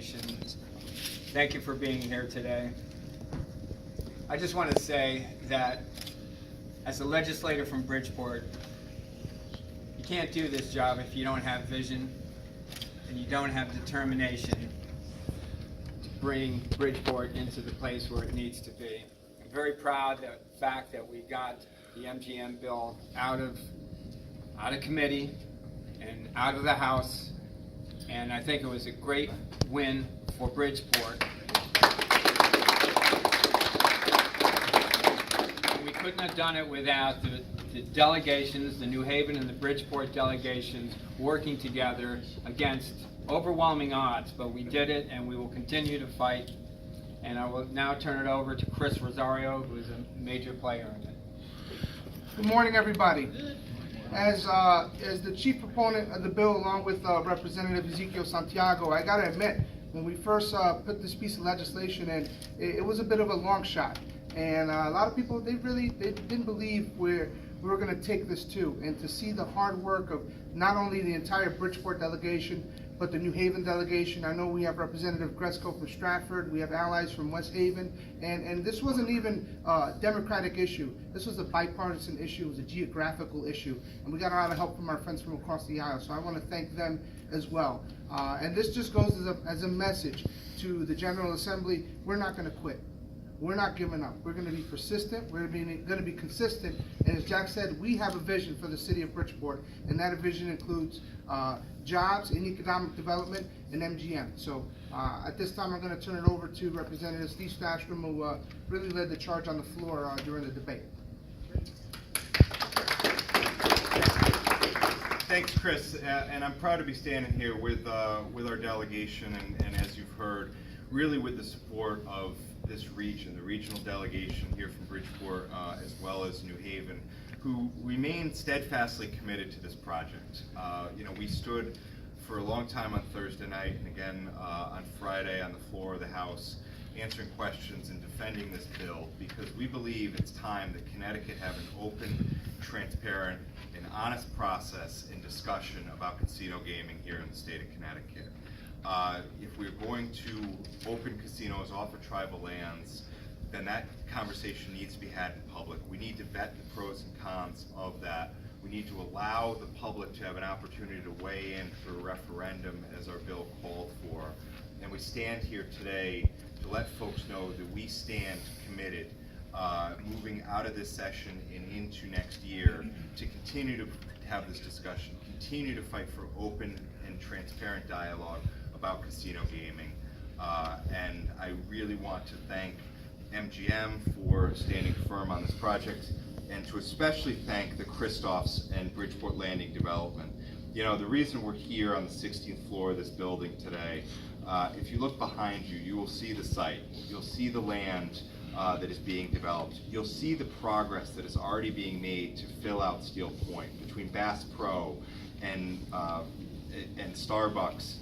delegation. Thank you for being here today. I just want to say that as a legislator from Bridgeport, you can't do this job if you don't have vision and you don't have determination to bring Bridgeport into the place where it needs to be. I'm very proud of the fact that we got the MGM bill out of committee and out of the House, and I think it was a great win for Bridgeport. And we couldn't have done it without the delegations, the New Haven and the Bridgeport delegations working together against overwhelming odds, but we did it and we will continue to fight. And I will now turn it over to Chris Rosario, who is a major player in it. Good morning, everybody. As the chief proponent of the bill, along with Representative Ezekiel Santiago, I gotta admit, when we first put this piece of legislation in, it was a bit of a long shot. And a lot of people, they didn't believe we were gonna take this to. And to see the hard work of not only the entire Bridgeport delegation, but the New Haven delegation. I know we have Representative Gresko from Stratford, we have allies from West Haven, and this wasn't even a Democratic issue. This was a bipartisan issue, it was a geographical issue, and we got a lot of help from our friends from across the aisle, so I want to thank them as well. And this just goes as a message to the General Assembly: we're not going to quit. We're not giving up. We're going to be persistent. We're going to be consistent. And as Jack said, we have a vision for the city of Bridgeport, and that vision includes jobs and economic development and MGM. So at this time, I'm going to turn it over to Representative Stafstrom, who really led the charge on the floor during the debate. Thanks, Chris. And I'm proud to be standing here with our delegation, and as you've heard, really with the support of this region, the regional delegation here from Bridgeport, as well as New Haven, who remain steadfastly committed to this project. We stood for a long time on Thursday night and again on Friday on the floor of the House, answering questions and defending this bill, because we believe it's time that Connecticut have an open, transparent, and honest process and discussion about casino gaming here in the state of Connecticut. If we're going to open casinos off of tribal lands, then that conversation needs to be had in public. We need to vet the pros and cons of that. We need to allow the public to have an opportunity to weigh in through a referendum, as our bill called for. And we stand here today to let folks know that we stand committed, moving out of this session and into next year, to continue to have this discussion, continue to fight for open and transparent dialogue about casino gaming. And I really want to thank MGM for standing firm on this project, and to especially thank the Christophs and Bridgeport Landing Development. The reason we're here on the 16th floor of this building today, if you look behind you, you will see the site. You'll see the land that is being developed. You'll see the progress that is already being made to fill out Steel Point between Bass Pro and Starbucks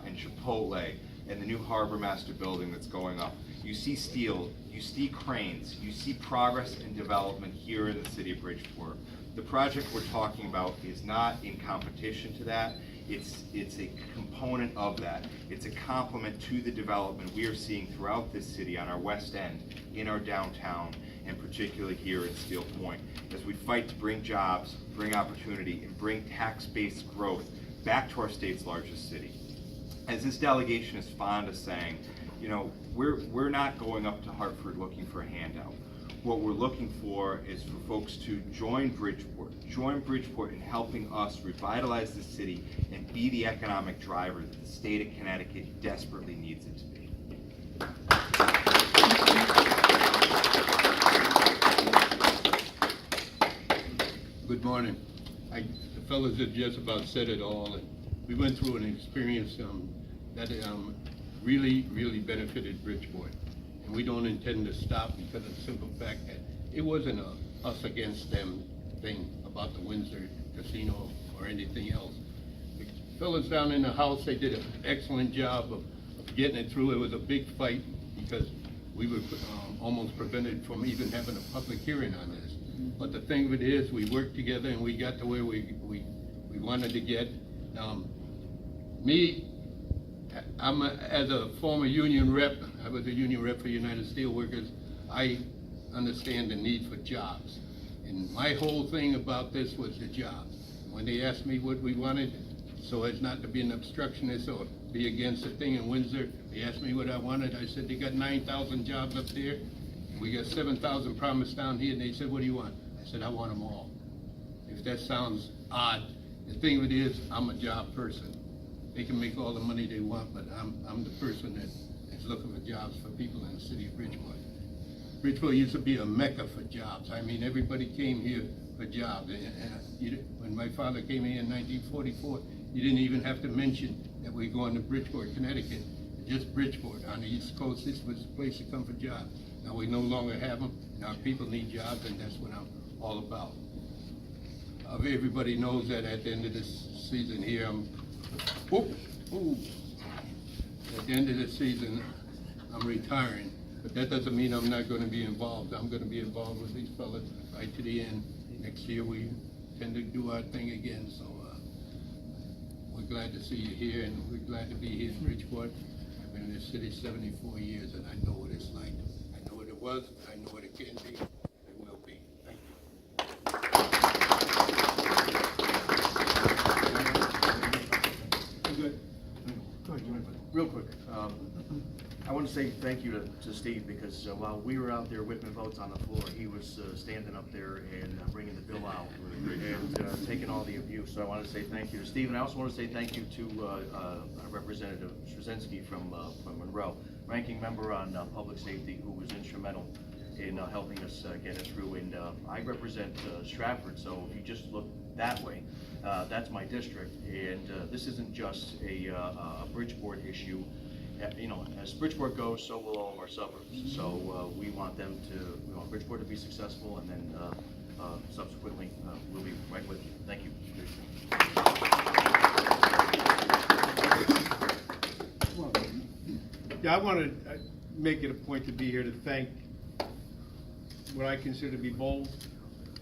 and Chipotle and the new Harbor Master building that's going up. You see steel, you see cranes, you see progress and development here in the city of Bridgeport. The project we're talking about is not in competition to that. It's a component of that. It's a complement to the development we are seeing throughout this city on our west end, in our downtown, and particularly here in Steel Point, as we fight to bring jobs, bring opportunity, and bring tax-based growth back to our state's largest city. As this delegation is fond of saying, we're not going up to Hartford looking for a handout. What we're looking for is for folks to join Bridgeport in helping us revitalize the city and be the economic driver that the state of Connecticut desperately needs it to be. Good morning. The fellows have just about said it all. And we went through an experience that really benefited Bridgeport. And we don't intend to stop, because of the simple fact that it wasn't a us against them thing about the Windsor Casino or anything else. The fellas down in the House, they did an excellent job of getting it through. It was a big fight, because we were almost prevented from even having a public hearing on this. But the thing of it is, we worked together and we got to where we wanted to get. Me, As a former union rep, I was a union rep for United Steelworkers, I understand the need for jobs. And my whole thing about this was the jobs. When they asked me what we wanted, so as not to be an obstructionist or be against the thing in Windsor, they asked me what I wanted. I said, they got 9,000 jobs up there, and we got 7,000 promised down here, and they said, what do you want? I said, I want them all. If that sounds odd, the thing of it is, I'm a job person. They can make all the money they want, but I'm the person that is looking for jobs for people in the city of Bridgeport. Bridgeport used to be a mecca for jobs. I mean, everybody came here for jobs. When my father came here in 1944, you didn't even have to mention that we're going to Bridgeport, Connecticut. Just Bridgeport on the East Coast, this was the place to come for jobs. Now we no longer have them, and our people need jobs, and that's what I'm all about. Everybody knows that at the end of this season here, at the end of the season, I'm retiring, but that doesn't mean I'm not gonna be involved. I'm gonna be involved with these fellas right to the end. Next year, we tend to do our thing again, so, we're glad to see you here, and we're glad to be here in Bridgeport. I've been in this city 74 years, and I know what it's like. I know what it was, I know what it can be, it will be. Thank you. Good. Real quick, I want to say thank you to Steve, because while we were out there whipping votes on the floor, he was standing up there and bringing the bill out and taking all the abuse. So I want to say thank you to Steve, and I also want to say thank you to Representative Straczynski from Monroe, ranking member on public safety, who was instrumental in helping us get it through. And I represent Stratford, so if you just look that way, that's my district, and this isn't just a Bridgeport issue. You know, as Bridgeport goes, so will all of our suburbs. So we want Bridgeport to be successful, and then subsequently we'll be right with you. Thank you. Yeah, I want to make it a point to be here to thank what I consider to be bold,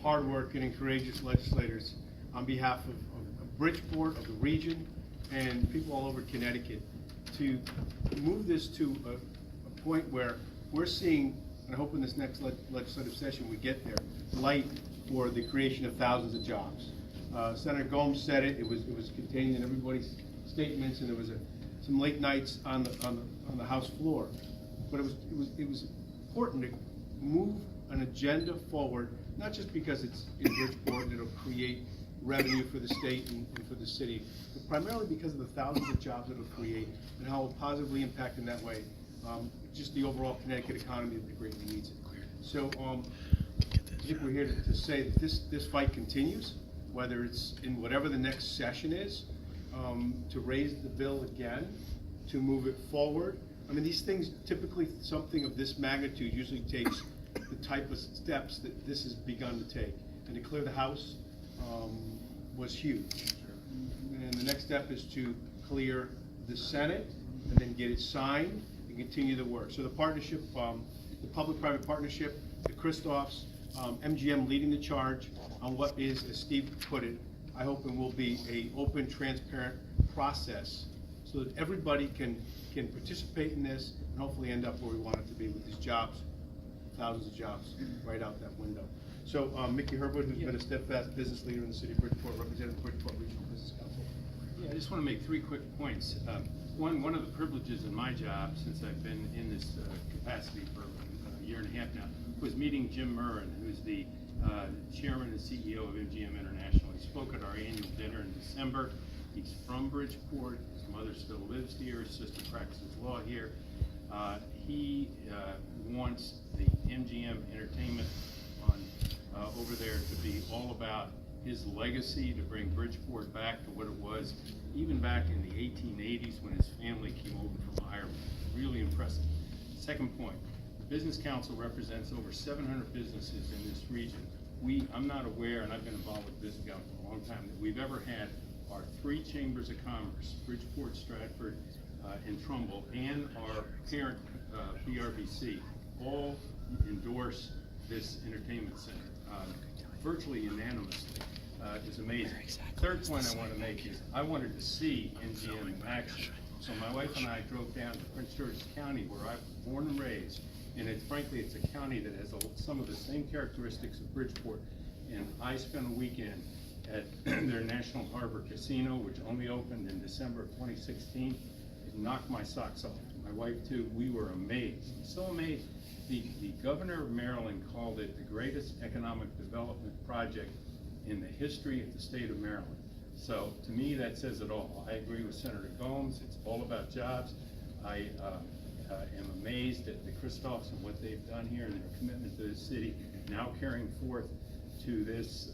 hardworking, and courageous legislators on behalf of Bridgeport, of the region, and people all over Connecticut, to move this to a point where we're seeing, and I hope in this next legislative session we get there, light for the creation of thousands of jobs. Senator Gomes said it was contained in everybody's statements, and there was some late nights on the House floor. But it was important to move an agenda forward, not just because it's in Bridgeport and it'll create revenue for the state and for the city, but primarily because of the thousands of jobs it'll create and how it will positively impact in that way just the overall Connecticut economy that greatly needs it. So I think we're here to say that this fight continues, whether it's in whatever the next session is, to raise the bill again, to move it forward. I mean, these things, typically something of this magnitude usually takes the type of steps that this has begun to take. And to clear the House was huge. And the next step is to clear the Senate and then get it signed and continue the work. So the partnership, the public-private partnership, the Christophs, MGM leading the charge on what is, as Steve put it, I hope it will be a open, transparent process so that everybody can participate in this and hopefully end up where we want it to be with these jobs, thousands of jobs right out that window. So Mickey Herbert, who's been a steadfast business leader in the city of Bridgeport, representing the Bridgeport Regional Business Council. Yeah, I just want to make 3 quick points. One of the privileges in my job, since I've been in this capacity for a year and a half now, was meeting Jim Murrin, who's the chairman and CEO of MGM International. He spoke at our annual dinner in December. He's from Bridgeport. His mother still lives here. His sister practices law here. He wants the MGM Entertainment over there to be all about his legacy, to bring Bridgeport back to what it was even back in the 1880s when his family came over from Ireland. Really impressive. Second point, the Business Council represents over 700 businesses in this region. I'm not aware, and I've been involved with Business Council for a long time, that we've ever had our 3 chambers of commerce, Bridgeport, Stratford, and Trumbull, and our parent, BRBC, all endorse this entertainment center, virtually unanimously. Is amazing. Third point I want to make is I wanted to see MGM in action So my wife and I drove down to Prince George's County, where I was born and raised, and frankly, it's a county that has some of the same characteristics of Bridgeport. And I spent a weekend at their National Harbor Casino, which only opened in December of 2016. It knocked my socks off. My wife too. We were amazed, so amazed. The governor of Maryland called it the greatest economic development project in the history of the state of Maryland. So to me, that says it all. I agree with Senator Gomes. It's all about jobs. I am amazed at the Christophs and what they've done here and their commitment to the city, now carrying forth to this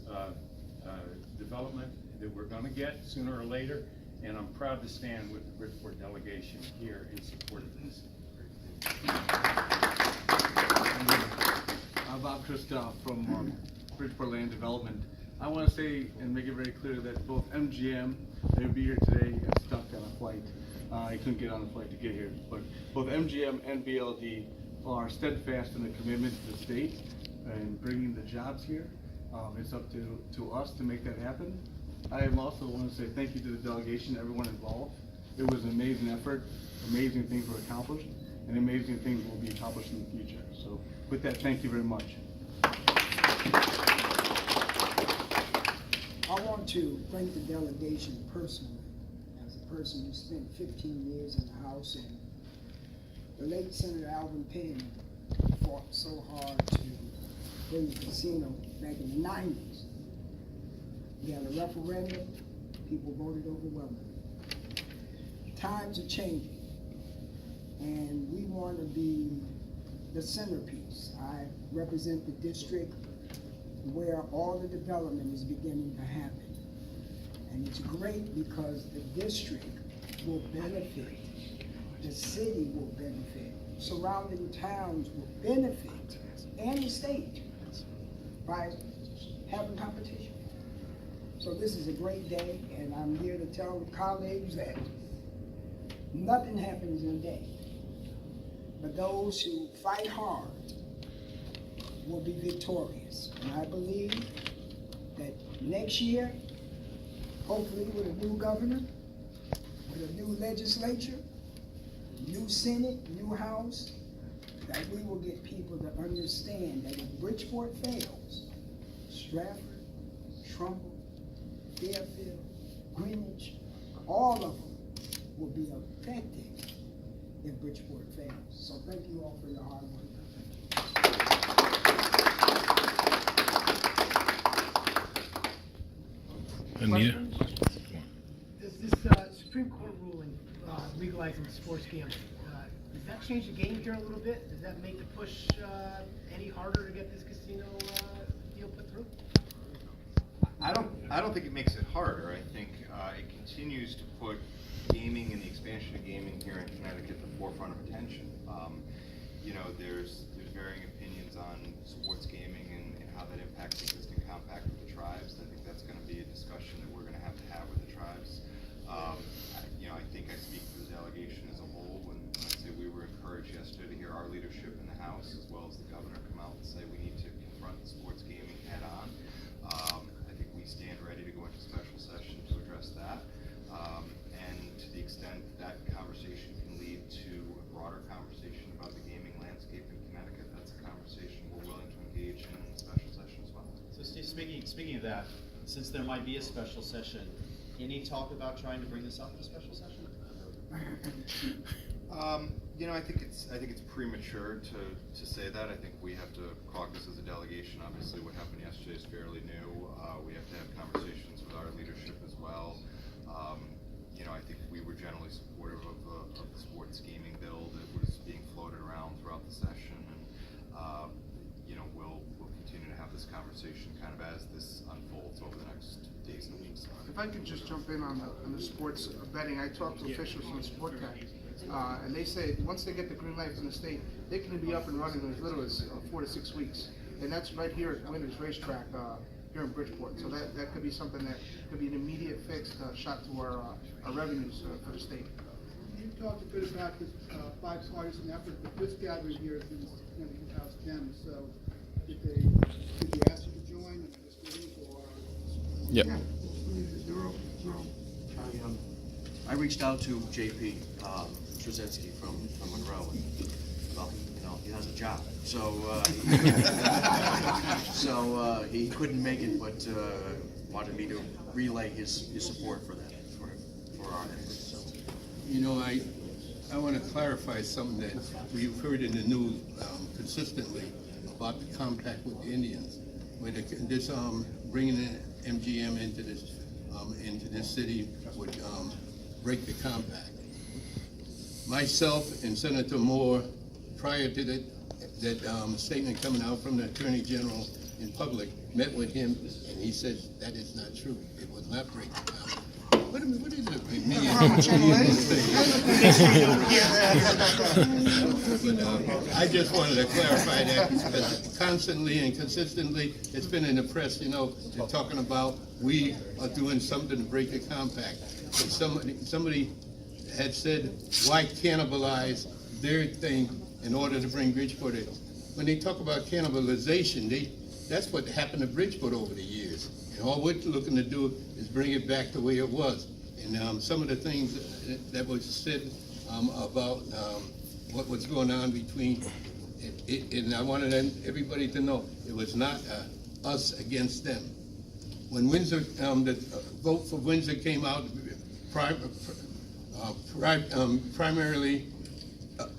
development that we're going to get sooner or later. And I'm proud to stand with the Bridgeport delegation here in support of this. I'm Bob Christoph from Bridgeport Land Development. I want to say and make it very clear that both MGM, they would be here today, got stuck on a flight. I couldn't get on the flight to get here, but both MGM and BLD are steadfast in the commitment to the state and bringing the jobs here. It's up to us to make that happen. I also want to say thank you to the delegation, everyone involved. It was an amazing effort, amazing things were accomplished, and amazing things will be accomplished in the future. So with that, thank you very much. I want to thank the delegation personally, as a person who spent 15 years in the House, and the late Senator Alvin Penn fought so hard to bring the casino back in the 90s. We had a referendum, people voted overwhelmingly. Times are changing, and we want to be the centerpiece. I represent the district where all the development is beginning to happen. And it's great because the district will benefit, the city will benefit, surrounding towns will benefit, and the state by having competition. So this is a great day, and I'm here to tell colleagues that nothing happens in a day. But those who fight hard will be victorious. And I believe that next year, hopefully with a new governor, with a new legislature, new Senate, new House, that we will get people to understand that if Bridgeport fails, Stratford, Trumbull, Fairfield, Greenwich, all of them will be affected if Bridgeport fails. So thank you all for your hard work. Anita? Does this Supreme Court ruling legalizing sports gambling, does that change the game here a little bit? Does that make the push any harder to get this casino deal put through? I don't think it makes it harder. I think it continues to put gaming and the expansion of gaming here in Connecticut at the forefront of attention. You know, there's varying opinions on sports gaming and how that impacts the existing compact with the tribes. I think that's going to be a discussion that we're going to have with the tribes. You know, I think I speak for the delegation as a whole when I say we were encouraged yesterday to hear our leadership in the House as well as the governor come out and say we need to confront the sports gaming head on. I think we stand ready to go into special session to address that. And to the extent that conversation can lead to a broader conversation about the gaming landscape in Connecticut, that's a conversation we're willing to engage in the special session as well. So Steve, speaking of that, since there might be a special session, any talk about trying to bring this up in a special session? You know, I think it's premature to say that. I think we have to caucus as a delegation. Obviously, what happened yesterday is fairly new. We have to have conversations with our leadership as well. You know, I think we were generally supportive of the sports gaming bill that was being floated around throughout the session, and you know, we'll continue to have this conversation kind of as this unfolds over the next days and weeks. If I could just jump in on the sports betting, I talked to officials from Sport Tech, and they say once they get the green light from the state, they can be up and running in as little as 4 to 6 weeks, and that's right here at Winners Racetrack here in Bridgeport. So that could be something that could be an immediate fix shot to our revenues for the state. You talked a bit about this bipartisan effort, but this gathering here has been since 2010. So did you ask you to join in this meeting, or? Yep. Yeah. I reached out to JP Trzynski from Monroe, and, well, you know, he has a job, so, he couldn't make it, but wanted me to relay his support for that, for our efforts, so. You know, I want to clarify something that we've heard in the news consistently about the compact with the Indians. When this bringing in MGM into this city would break the compact. Myself and Senator Moore, prior to that statement coming out from the Attorney General in public, met with him, and he said that is not true. It will not break the compact. What is it with me? But I just wanted to clarify that, because constantly and consistently, it's been in the press, you know, they're talking about we are doing something to break the compact. And somebody had said, why cannibalize their thing in order to bring Bridgeport in? When they talk about cannibalization, that's what happened to Bridgeport over the years. And all we're looking to do is bring it back the way it was. And some of the things that was said about what was going on between, and I wanted everybody to know, it was not us against them. When Windsor, the vote for Windsor came out, primarily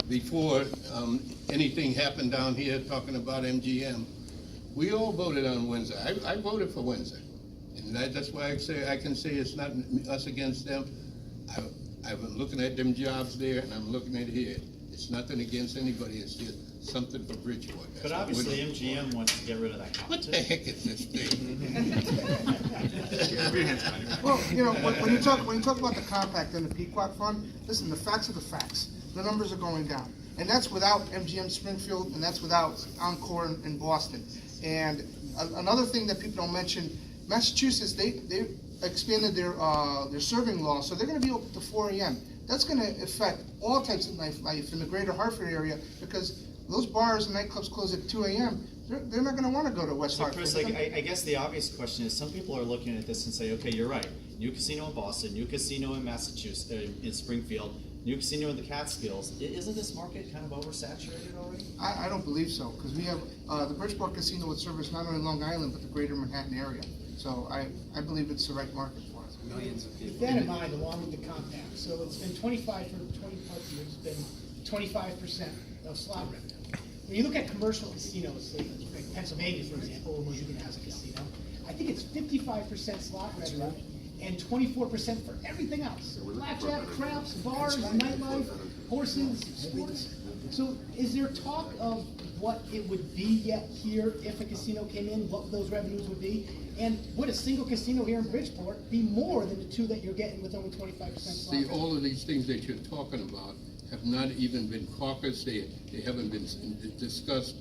before anything happened down here talking about MGM, we all voted on Windsor. I voted for Windsor. And that's why I can say it's not us against them. I've been looking at them jobs there, and I'm looking at here. It's nothing against anybody. It's just something for Bridgeport. But obviously MGM wants to get rid of that What competition. the heck is this thing? Well, you know, when you talk about the compact and the Pequot Fund, listen, the facts are the facts. The numbers are going down. And that's without MGM Springfield, and that's without Encore in Boston. And another thing that people don't mention, Massachusetts, they expanded their serving law, so they're gonna be open to 4 a.m. That's gonna affect all types of nightlife in the greater Hartford area, because those bars and nightclubs close at 2 a.m. They're not gonna wanna go to West So Hartford. Chris, I guess the obvious question is, some people are looking at this and say, okay, you're right. New casino in Boston, new casino in Massachusetts, in Springfield, new casino in the Catskills. Isn't this market kind of oversaturated already? I don't believe so, because we have, the Bridgeport Casino would service not only Long Island, but the greater Manhattan area. So I believe it's the right market for us. Millions of people. Keep that in mind along with the compact. So it's been 20 plus years, it's been 25% of slot revenue. When you look at commercial casinos, like Pennsylvania, for example, where Michigan has a casino, I think it's 55% slot revenue and 24% for everything else. Blackjack, craps, bars, nightlife, horses, sports. So is there talk of what it would be yet here if a casino came in, what those revenues would be? And would a single casino here in Bridgeport be more than the two that you're getting with only 25% slot See, revenue? all of these things that you're talking about have not even been caucused, they haven't been discussed.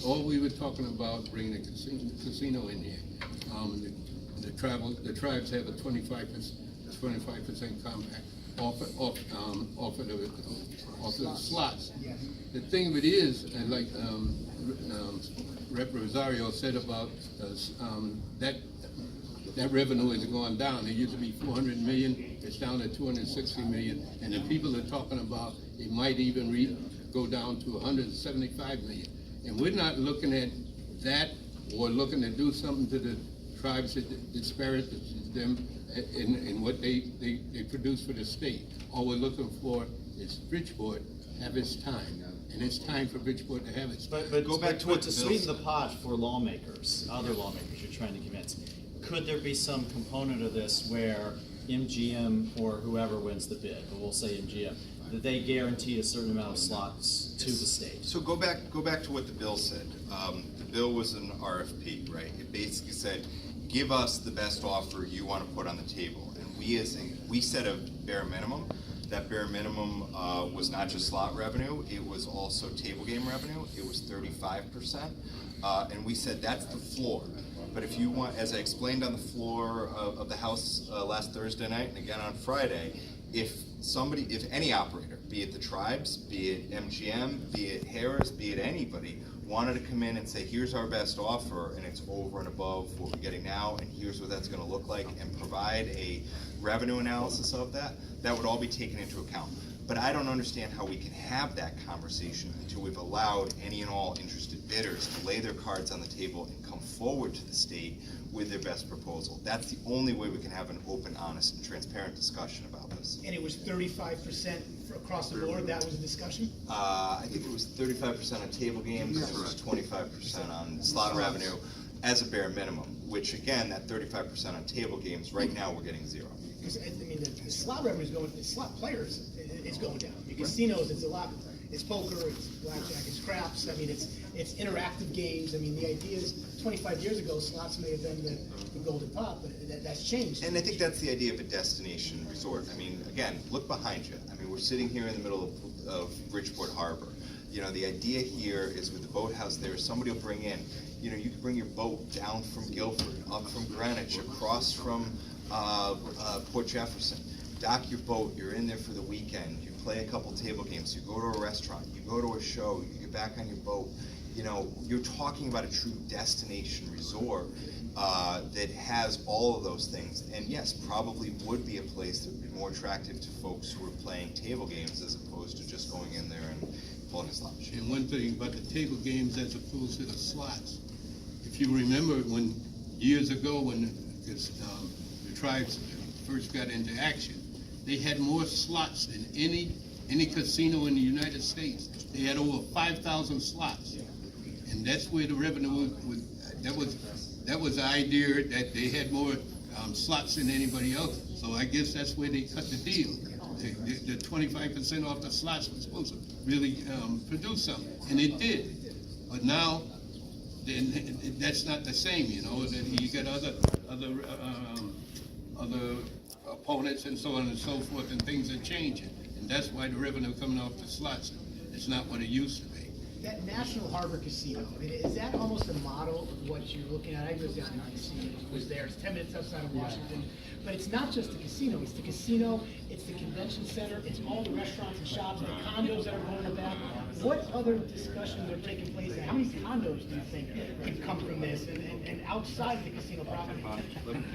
All we were talking about, bringing a casino in here. The tribes have a 25% compact off of the slots. The thing of it is, and like Rep. Rosario said about that revenue is going down. It used to be 400 million, it's down to 260 million, and the people are talking about it might even go down to 175 million. And we're not looking at that or looking to do something to the tribes that disparage them in what they produce for the state. All we're looking for is Bridgeport have its time, and it's time for Bridgeport to have its time. But Go back to what to the bill sweeten the said. pot for lawmakers, other lawmakers you're trying to convince, could there be some component of this where MGM or whoever wins the bid, but we'll say MGM, that they guarantee a certain amount of slots to the state? So go back to what the bill said. The bill was an RFP, right? It basically said, give us the best offer you want to put on the table. And we set a bare minimum. That bare minimum was not just slot revenue, it was also table game revenue. It was 35%. And we said that's the floor. But if you want, as I explained on the floor of the House last Thursday night and again on Friday, if any operator, be it the tribes, be it MGM, be it Harris, be it anybody, wanted to come in and say, here's our best offer, and it's over and above what we're getting now, and here's what that's gonna look like, and provide a revenue analysis of that, that would all be taken into account. But I don't understand how we can have that conversation until we've allowed any and all interested bidders to lay their cards on the table and come forward to the state with their best proposal. That's the only way we can have an open, honest, and transparent discussion about this. And it was 35% across the board, that was the discussion? I think it was 35% on table games, and it was 25% on slot revenue as a bare minimum, which again, that 35% on table games, right now, we're getting zero. Because, I mean, the slot revenue is going, the slot players is going down. The casinos, it's a lot, it's poker, it's blackjack, it's craps, I mean, it's interactive games. I mean, the idea is, 25 years ago, slots may have been the golden pot, but that's changed. And I think that's the idea of a destination resort. I mean, again, look behind you. I mean, we're sitting here in the middle of Bridgeport Harbor. You know, the idea here is with the boathouse there, somebody will bring in, you know, you can bring your boat down from Guilford, up from Greenwich, across from Port Jefferson. Dock your boat, you're in there for the weekend, you play a couple table games, you go to a restaurant, you go to a show, you get back on your boat. You know, you're talking about a true destination resort that has all of those things. And yes, probably would be a place that would be more attractive to folks who are playing table games as opposed to just going in there and pulling a slot machine. And one thing about the table games as opposed to the slots, if you remember when, years ago, when the tribes first got into action, they had more slots than any casino in the United States. They had over 5,000 slots. And that's where the revenue that was the idea, that they had more slots than anybody else. So I guess that's where they cut the deal. The 25% off the slots was supposed to really produce something, and it did. But now, then that's not the same, you know. That you got other opponents and so on and so forth, and things are changing, and that's why the revenue coming off the slots is not what it used to be. That National Harbor Casino, I mean, is that almost a model of what you're looking at? I was down in D.C., was there, it's 10 minutes outside of Washington, but it's not just the casino, it's the convention center, it's all the restaurants and shops, the condos that are going in the back. What other discussions are taking place, and how many condos do you think could come from this, and outside of the casino property?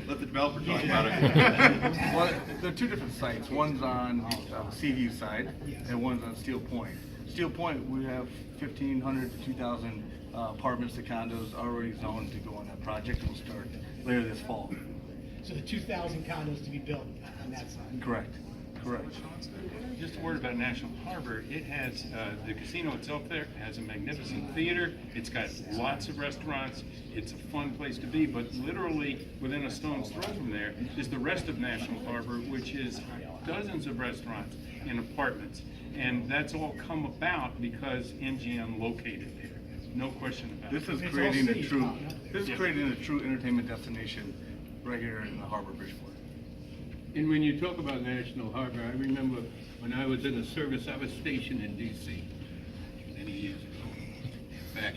Let the developer talk about it. Well, there are two different sites. One's on Seaview side, and one's on Steel Point. Steel Point, we have 1,500 to 2,000 apartments to condos already zoned to go on that project, and we'll start later this fall. So the 2,000 condos to be built on that side? Correct. Just a word about National Harbor. It has, the casino itself there has a magnificent theater. It's got lots of restaurants. It's a fun place to be, but literally within a stone's throw from there is the rest of National Harbor, which is dozens of restaurants and apartments. And that's all come about because MGM located there. No question about it. This is creating a true entertainment destination right here in the harbor, Bridgeport. And when you talk about National Harbor, I remember when I was in the service, I was stationed in D.C. many years ago.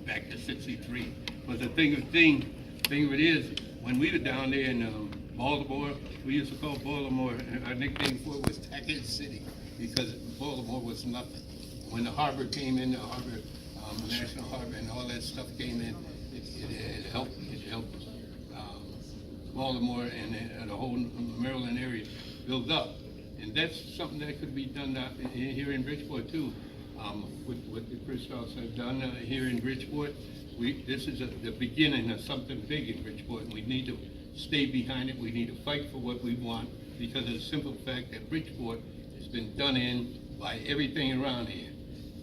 Back to '63. But the thing of it is, when we were down there in Baltimore, we used to call Baltimore, our nickname for it was Tackett City, because Baltimore was nothing. When the harbor came in, the harbor, National Harbor, and all that stuff came in, it helped Baltimore and the whole Maryland area build up. And that's something that could be done here in Bridgeport too. What the Christophs have done here in Bridgeport, this is the beginning of something big in Bridgeport, and we need to stay behind it. We need to fight for what we want, because of the simple fact that Bridgeport has been done in by everything around here.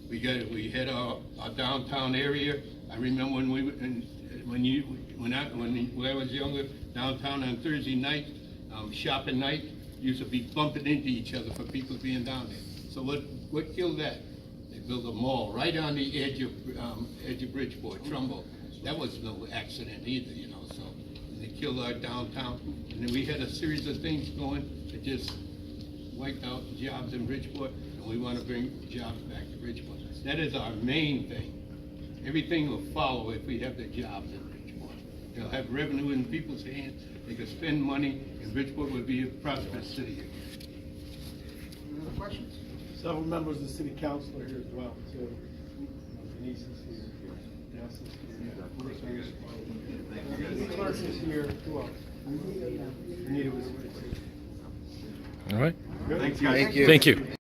We had our downtown area. I remember when I was younger, downtown on Thursday night, shopping night, used to be bumping into each other for people being down there. So what killed that? They built a mall right on the edge of Bridgeport, Trumbull. That was no accident either, you know. So they killed our downtown, and then we had a series of things going that just wiped out jobs in Bridgeport, and we want to bring jobs back to Bridgeport. That is our main thing. Everything will follow if we have the jobs in Bridgeport. They'll have revenue in people's hands. They can spend money, and Bridgeport would be a prosperous city again. Any other questions? Several members of the city council are here as well, so Denise is here. Des is here. Clark is here. Who else? Anita was here. All right. Thanks, guys. Thank you.